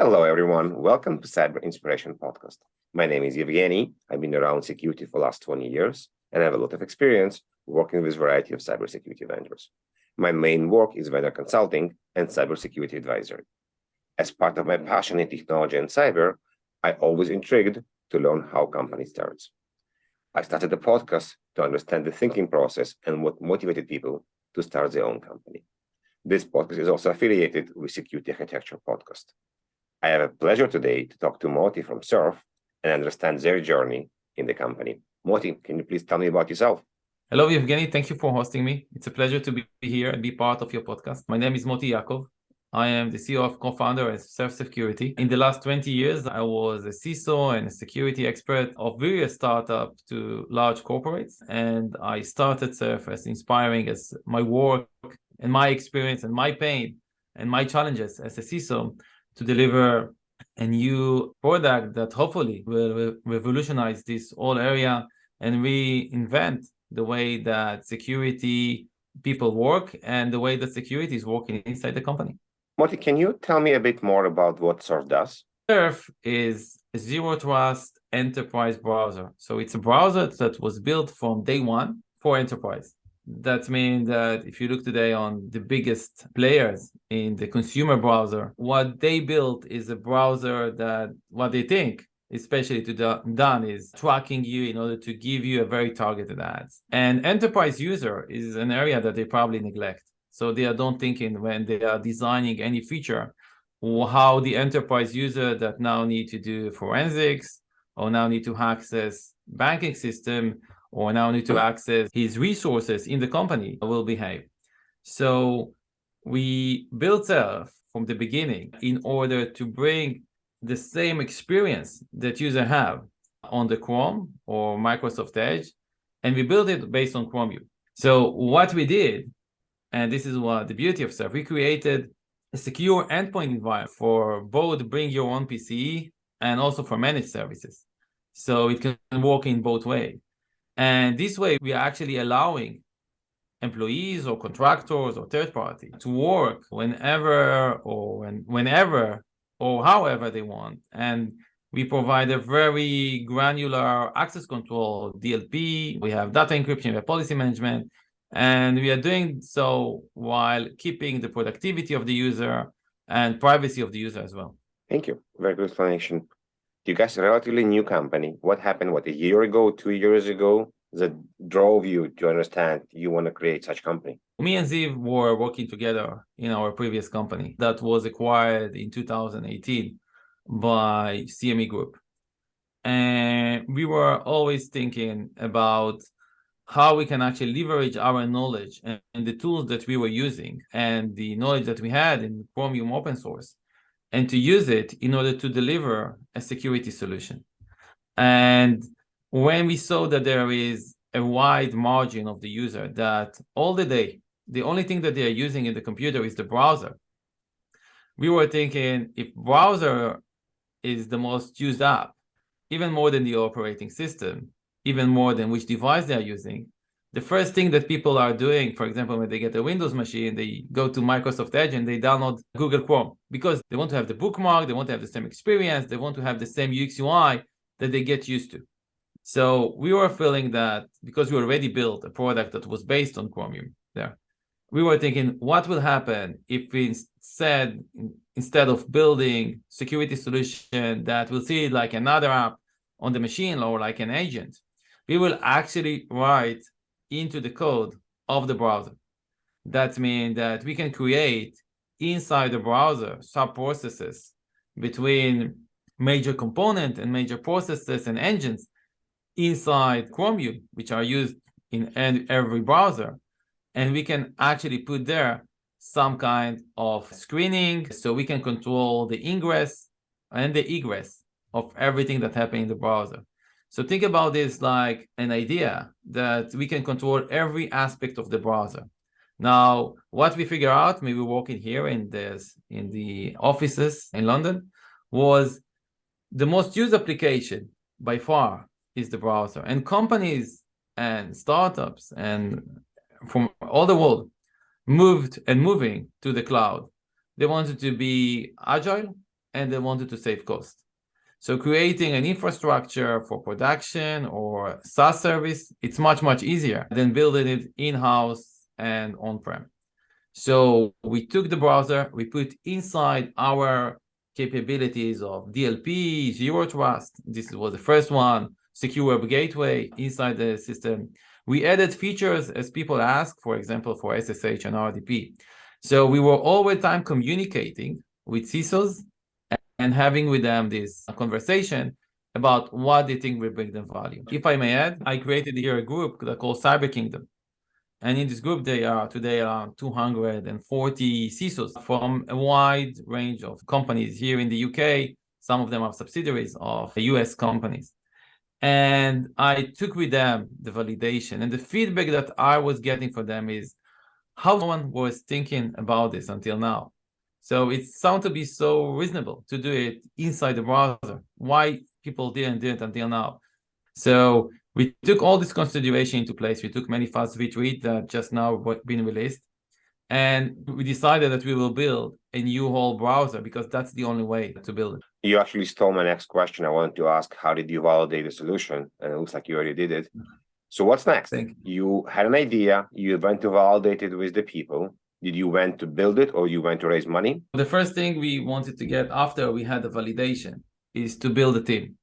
Hello, everyone. Welcome to Cyber Inspiration Podcast. My name is Evgeny. I've been around security for the last 20 years, and I have a lot of experience working with a variety of cybersecurity vendors. My main work is vendor consulting and cybersecurity advisory. As part of my passion in technology and cyber, I always intrigued to learn how company starts. I started the podcast to understand the thinking process and what motivated people to start their own company. This podcast is also affiliated with Security Architecture Podcast. I have a pleasure today to talk to Moty from Surf and understand their journey in the company. Moty, can you please tell me about yourself? Hello, Evgeny. Thank you for hosting me. It's a pleasure to be here and be part of your podcast. My name is Moty Yaakov. I am the CEO of co-founder of Surf Security. In the last 20 years, I was a CISO and a security expert of various startups to large corporates. And I started Surf as inspiring as my work and my experience and my pain and my challenges as a CISO to deliver a new product that hopefully will revolutionize this whole area and reinvent the way that security people work and the way that security is working inside the company. Moty, can you tell me a bit more about what Surf does? Surf is a zero trust enterprise browser. So it's a browser that was built from day one for enterprise. That means that if you look today on the biggest players in the consumer browser, what they built is a browser that what they think, especially done, is tracking you in order to give you a very targeted ads. And enterprise user is an area that they probably neglect. So they don't thinking when they are designing any feature, how the enterprise user that now need to do forensics or now need to access banking system or now need to access his resources in the company will behave. So we built Surf from the beginning in order to bring the same experience that users have on the Chrome or Microsoft Edge, and we built it based on Chromium. So what we did, and this is what the beauty of Surf, we created a secure endpoint environment for both bring your own PC and also for managed services. So it can work in both ways. And this way, we are actually allowing employees or contractors or third party to work whenever or however they want. And we provide a very granular access control, DLP. We have data encryption, we have policy management, and we are doing so while keeping the productivity of the user and privacy of the user as well. Thank you. Very good explanation. You guys are a relatively new company. What happened, a year ago, 2 years ago, that drove you to understand you want to create such company? Me and Ziv were working together in our previous company that was acquired in 2018 by CME Group. And we were always thinking about how we can actually leverage our knowledge and the tools that we were using and the knowledge that we had in Chromium open source and to use it in order to deliver a security solution. And when we saw that there is a wide margin of the user that all the day, the only thing that they are using in the computer is the browser, we were thinking if browser is the most used app, even more than the operating system, even more than which device they are using, the first thing that people are doing, for example, when they get a Windows machine, they go to Microsoft Edge and they download Google Chrome because they want to have the bookmark, they want to have the same experience, they want to have the same UX UI that they get used to. So we were feeling that because we already built a product that was based on Chromium there, we were thinking what will happen if we instead of building security solution that will see like another app on the machine or like an agent, we will actually write into the code of the browser. That means that we can create inside the browser sub-processes between major component and major processes and engines inside Chromium, which are used in every browser. And we can actually put there some kind of screening so we can control the ingress and the egress of everything that happens in the browser. So think about this like an idea that we can control every aspect of the browser. Now, what we figure out, maybe working here in the offices in London, was the most used application by far is the browser. And companies and startups and from all the world moving to the cloud. They wanted to be agile, and they wanted to save cost. So creating an infrastructure for production or SaaS service, it's much, much easier than building it in-house and on-prem. So we took the browser, we put inside our capabilities of DLP, Zero Trust. This was the first one, Secure Web Gateway inside the system. We added features as people ask, for example, for SSH and RDP. So we were all the time communicating with CISOs and having with them this conversation about what they think will bring them value. If I may add, I created here a group called Cyber Kingdom. And in this group, they are today around 240 CISOs from a wide range of companies here in the UK. Some of them are subsidiaries of US companies. And I took with them the validation, and the feedback that I was getting from them is how no one was thinking about this until now. So it sounds to be so reasonable to do it inside the browser. Why people didn't do it until now? So we took all this consideration into place. We took many fast retweet that just now been released. And we decided that we will build a new whole browser because that's the only way to build it. You actually stole my next question. I wanted to ask, how did you validate the solution? And it looks like you already did it. So what's next? You had an idea, you went to validate it with the people. Did you went to build it or you went to raise money? The first thing we wanted to get after we had the validation is to build a team.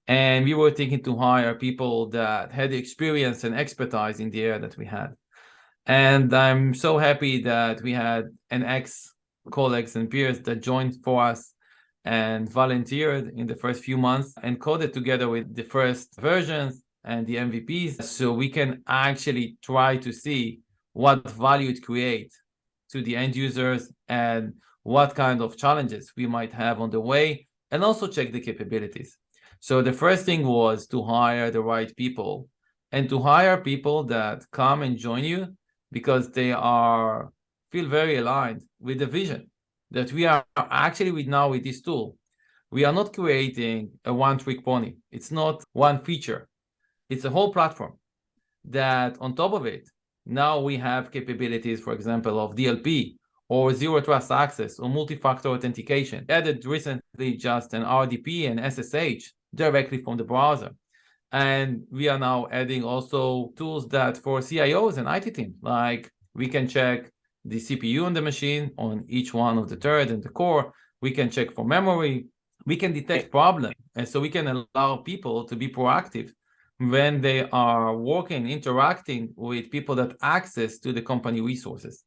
And we were thinking to hire people that had the experience and expertise in the area that we had. And I'm so happy that we had an ex-colleagues and peers that joined for us and volunteered in the first few months and coded together with the first versions and the MVPs, so we can actually try to see what value it creates to the end users and what kind of challenges we might have on the way, and also check the capabilities. So the first thing was to hire the right people and to hire people that come and join you because they feel very aligned with the vision that we are actually with this tool. We are not creating a one-trick pony. It's not one feature. It's a whole platform that on top of it, now we have capabilities, for example, of DLP or zero trust access or multi-factor authentication. Added recently just an RDP and SSH directly from the browser. And we are now adding also tools that for CIOs and IT teams, like we can check the CPU on the machine on each one of the threads and the core. We can check for memory. We can detect problems. And so we can allow people to be proactive when they are working, interacting with people that access to the company resources.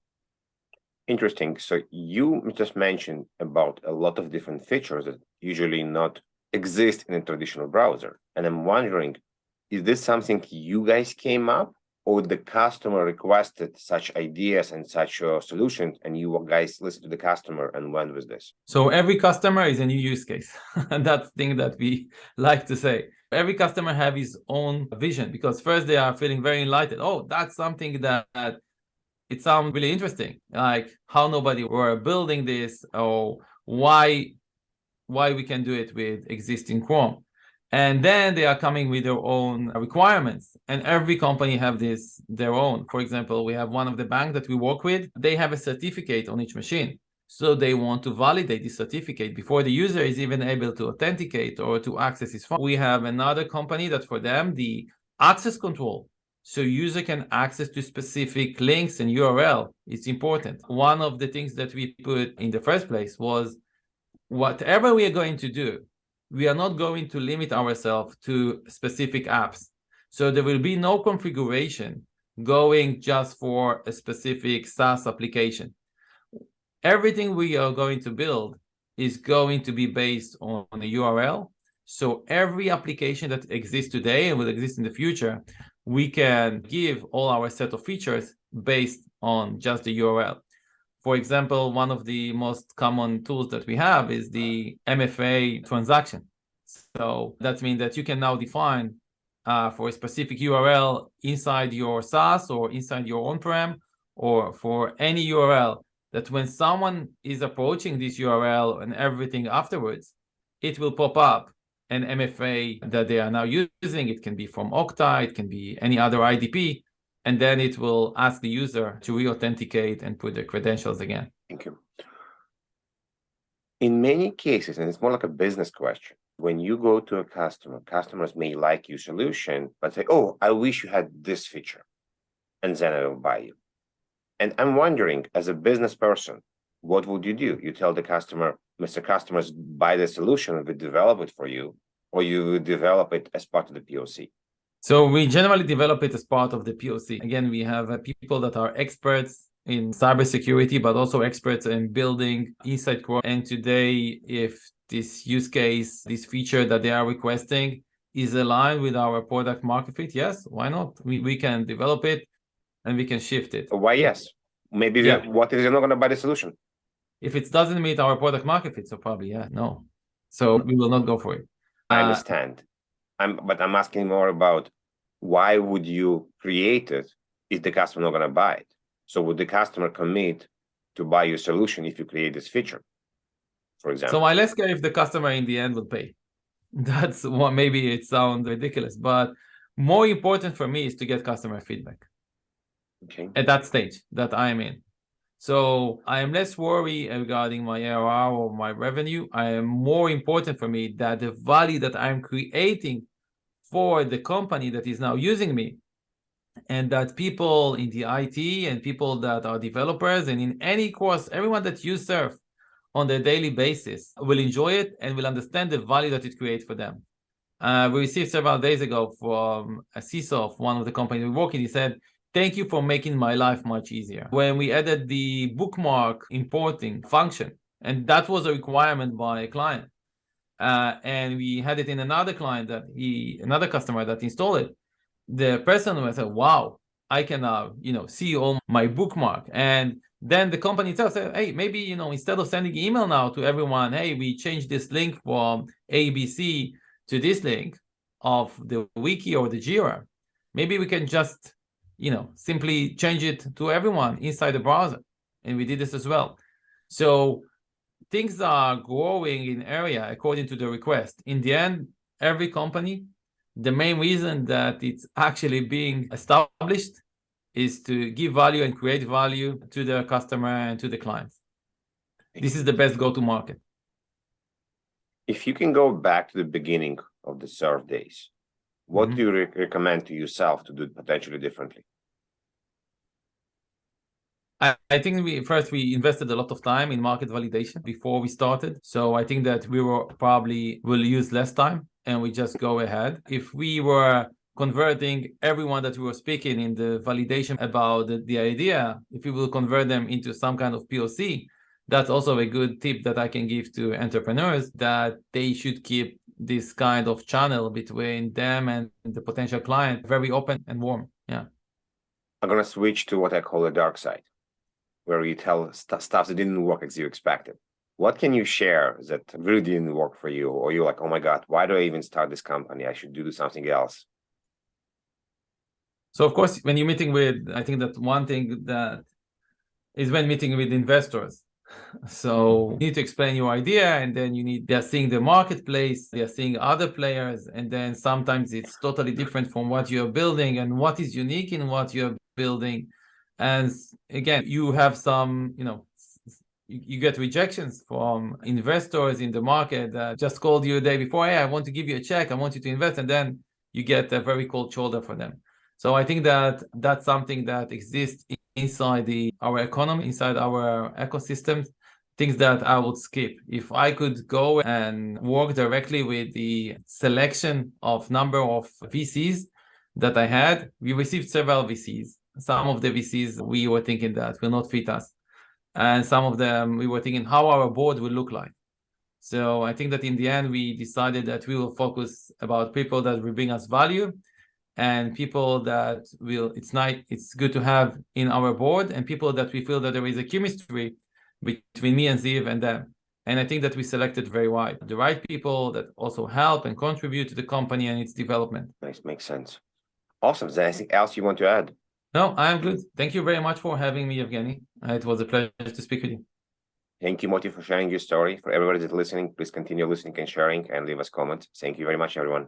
Interesting. So you just mentioned about a lot of different features that usually not exist in a traditional browser. And I'm wondering, is this something you guys came up or the customer requested such ideas and such solutions and you guys listened to the customer and went with this? So every customer is a new use case. And that's the thing that we like to say. Every customer have his own vision because first they are feeling very enlightened. Oh, that's something that it sounds really interesting. Like how nobody were building this or why we can do it with existing Chrome. And then they are coming with their own requirements. And every company have their own. For example, we have one of the banks that we work with. They have a certificate on each machine. So they want to validate this certificate before the user is even able to authenticate or to access his phone. We have another company that for them, the access control. So user can access to specific links and URL. It's important. One of the things that we put in the first place was whatever we are going to do, we are not going to limit ourselves to specific apps. So there will be no configuration going just for a specific SaaS application. Everything we are going to build is going to be based on a URL. So every application that exists today and will exist in the future, we can give all our set of features based on just the URL. For example, one of the most common tools that we have is the MFA transaction. So that means that you can now define for a specific URL inside your SaaS or inside your on-prem or for any URL that when someone is approaching this URL and everything afterwards, it will pop up an MFA that they are now using. It can be from Okta, it can be any other IDP, and then it will ask the user to re-authenticate and put the credentials again. Thank you. In many cases, and it's more like a business question, when you go to a customer, customers may like your solution, but say, oh, I wish you had this feature, and then I will buy you. And I'm wondering, as a business person, what would you do? You tell the customer, Mr. Customers, buy the solution, we develop it for you, or you develop it as part of the POC? So we generally develop it as part of the POC. Again, we have people that are experts in cybersecurity, but also experts in building inside core. And today, if this use case, this feature that they are requesting is aligned with our product market fit, yes, why not? We can develop it and we can shift it. Why, yes. Maybe what if they're not going to buy the solution? If it doesn't meet our product market fit, so probably, no. So we will not go for it. I understand. But I'm asking more about why would you create it if the customer not going to buy it? So would the customer commit to buy your solution if you create this feature, for example? So I less care if the customer in the end will pay. That's what, maybe it sounds ridiculous, but more important for me is to get customer feedback. Okay. At that stage that I am in. So I am less worried regarding my ARR or my revenue. I am more important for me that the value that I'm creating for the company that is now using me, and that people in the IT and people that are developers and in any course, everyone that you serve on a daily basis will enjoy it and will understand the value that it creates for them. We received several days ago from a CISO of one of the companies we work in. He said, "Thank you for making my life much easier." When we added the bookmark importing function, and that was a requirement by a client, and we had it in another client another customer that installed it, the person was like, "Wow, I can see all my bookmark." And then the company itself said, "Hey, maybe instead of sending email now to everyone, hey, we changed this link from ABC to this link of the wiki or the Jira. Maybe we can just simply change it to everyone inside the browser." And we did this as well. So things are growing in area according to the request. In the end, every company, the main reason that it's actually being established is to give value and create value to the customer and to the clients. This is the best go-to market. If you can go back to the beginning of the Serve days, what do you recommend to yourself to do potentially differently? I think we invested a lot of time in market validation before we started. So I think that we will use less time and we just go ahead. If we were converting everyone that we were speaking in the validation about the idea, if we will convert them into some kind of POC, that's also a good tip that I can give to entrepreneurs, that they should keep this kind of channel between them and the potential client very open and warm. Yeah. I'm going to switch to what I call the dark side, where you tell stuff that didn't work as you expected. What can you share that really didn't work for you? Or you're like, oh my God, why do I even start this company? I should do something else. So of course, when you're meeting I think that one thing that is when meeting with investors. So you need to explain your idea, and then they're seeing the marketplace, they're seeing other players, and then sometimes it's totally different from what you're building and what is unique in what you're building. And again, you have some, you get rejections from investors in the market that just called you a day before, "Hey, I want to give you a check, I want you to invest," and then you get a very cold shoulder for them. So I think that that's something that exists inside our economy, inside our ecosystems, things that I would skip. If I could go and work directly with the selection of number of VCs that I had, we received several VCs. Some of the VCs we were thinking that will not fit us. And some of them we were thinking how our board will look like. So I think that in the end, we decided that we will focus about people that will bring us value, and people that it's good to have in our board, and people that we feel that there is a chemistry between me and Ziv and them. And I think that we selected very wide, the right people that also help and contribute to the company and its development. Nice, makes sense. Awesome. Is there anything else you want to add? No, I am good. Thank you very much for having me, Evgeny. It was a pleasure to speak with you. Thank you, Moty, for sharing your story. For everybody that's listening, please continue listening and sharing and leave us comments. Thank you very much, everyone.